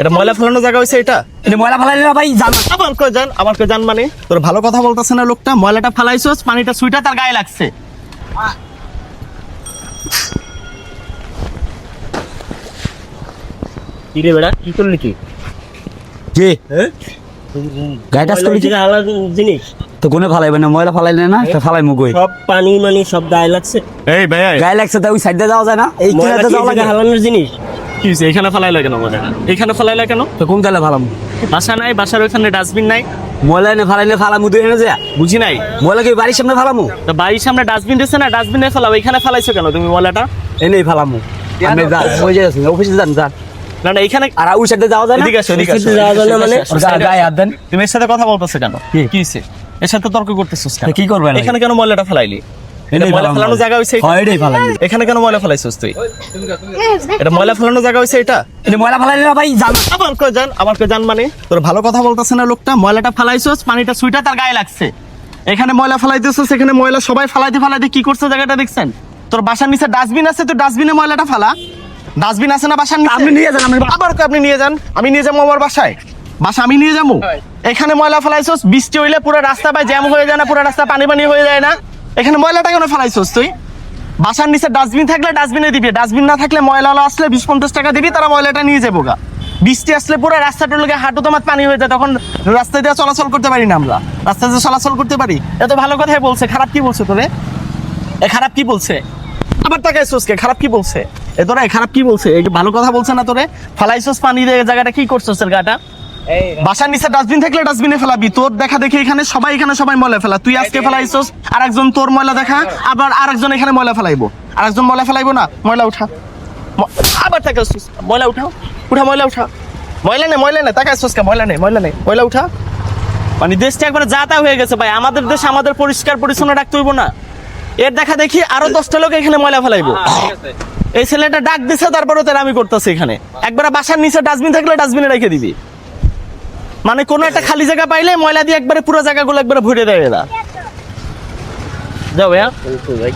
এটা ময়লা ফেলানো জায়গা হইছে এটা? এটা ময়লা ফেলাইলে না ভাই জান। আমার কই জান মানে তোর ভালো কথা বলতাছে না লোকটা, ময়লাটা ফেলাইছস, পানিটা সুইটা তার গায়ে লাগছে। কি রে বেটা, কি করলি তুই? কে হ্যাঁ গায়টা ময়লা করলি থেকে আলাদা জিনিস, তো কোনে ফেলাইবে না, ময়লা ফেলাইলে না তো ফেলাই মুগই সব পানি মানে সব গায়ে লাগছে। এই ভাই গায়ে লাগছে তাই ওই সাইডে যাওয়া যায় না, এই ময়লা কিনারে কি যাওয়া লাগে। হালানোর জিনিস? কি হইছে এখানে ফেলাইলা কেন ময়লাটা? এখানে ফেলাইলা কেন? তো কোন গালে ফেলাম? বাসা নাই, বাসার ওখানে ডাস্টবিন নাই? ময়লা এনে ফেলাইলে ফেলামু দুই এনে যা। বুঝি নাই। ময়লা কি বাড়ির সামনে ফেলামু? তো বাড়ির সামনে ডাস্টবিন দিছে না, ডাস্টবিনে ফেলাও, এখানে ফেলাইছো কেন তুমি ময়লাটা? এনেই ফেলামু। আপনি যান ওই যে আছেন অফিসে যান যান। না না এখানে আর ওই সাইডে যাওয়া যায় না। এদিকে আসো, এদিকে আসো। যাওয়া যায় না মানে? ওর গায়ে হাত দেন। তুমি এর সাথে কথা বলতেছো কেন? কি? কি হইছে? এর সাথে তর্ক করতেছস কেন? তো কি করবেন? এখানে কেন ময়লাটা ফেলাইলি? এটা এনেই ময়লা ফেলাম। ফেলানো জায়গা হইছে এটা? হয় এটাই ফেলাম। এখানে কেন ময়লা ফেলাইছস তুই? এটা ময়লা ফেলানো জায়গা হইছে এটা? এটা ময়লা ফেলাইলে না ভাই জান। আমার কই জান মানে তোর ভালো কথা বলতাছে না লোকটা, ময়লাটা ফেলাইছস, পানিটা সুইটা তার গায়ে লাগছে। এখানে ময়লা ফেলাইতেছস, এখানে ময়লা সবাই ফেলাইতে কি করছে জায়গাটা দেখছেন? তোর বাসার নিচে ডাস্টবিন আছে, তো ডাস্টবিনে ময়লাটা ফেলা। ডাস্টবিন আছে না বাসার নিচে? আপনি নিয়ে যান। আবার কই আপনি নিয়ে যান? আমি নিয়ে যাবো আমার বাসায়? বাসা আমি নিয়ে যাবো? এখানে ময়লা ফেলাইছস, বৃষ্টি হইলে পুরো রাস্তা পায় জ্যাম হয়ে যায় না, পুরো রাস্তা পানি পানি হয়ে যায় না? এখানে ময়লাটা কেন ফেলাইছস তুই? বাসার নিচে ডাস্টবিন থাকলে ডাস্টবিনে দিবি, ডাস্টবিন না থাকলে ময়লা আসলে 20-50 টাকা দিবি, তারা ময়লাটা নিয়ে যাবো গা। বৃষ্টি আসলে পুরো রাস্তাটার লোকে হাঁটু তোমার পানি হয়ে যায়, তখন রাস্তায় দিয়ে চলাচল করতে পারি না আমরা। রাস্তায় দিয়ে চলাচল করতে পারি? এত ভালো কথাই বলছে, খারাপ কি বলছে তোরে? এ খারাপ কি বলছে? আবার তাকাইছস কে? খারাপ কি বলছে? এ তোরা খারাপ কি বলছে? এই ভালো কথা বলছে না তোরে? ফেলাইছস পানি দিয়ে জায়গাটা, কি করছস এর গাটা? বাসার নিচে ডাস্টবিন থাকলে ডাস্টবিনে ফেলাবি। তোর দেখা দেখি এখানে সবাই ময়লা ফেলা। তুই আজকে ফেলাইছস, আরেকজন তোর ময়লা দেখা, আবার আরেকজন এখানে ময়লা ফেলাইবো। আরেকজন ময়লা ফেলাইবো না? ময়লা উঠা। আবার তাকাইছস, ময়লা উঠাও, ময়লা উঠা। ময়লা নেই, তাকাইছস কে? ময়লা উঠা। মানে দেশটা একবারে যাতা হয়ে গেছে ভাই। আমাদের দেশ আমাদের পরিষ্কার পরিচ্ছন্ন রাখতে হইব না? এর দেখা দেখি আরো 10টা লোক এখানে ময়লা ফেলাইবো। এই ছেলেটা ডাক দিছে, তারপরে তার আমি করতেছি এখানে। একবার বাসার নিচে ডাস্টবিন থাকলে ডাস্টবিনে রেখে দিবি। মানে কোনো একটা খালি জায়গা পাইলে ময়লা দিয়ে একবারে পুরো জায়গাগুলো একবারে ভরে দেয় এরা। যাও ভাইয়া। ভাই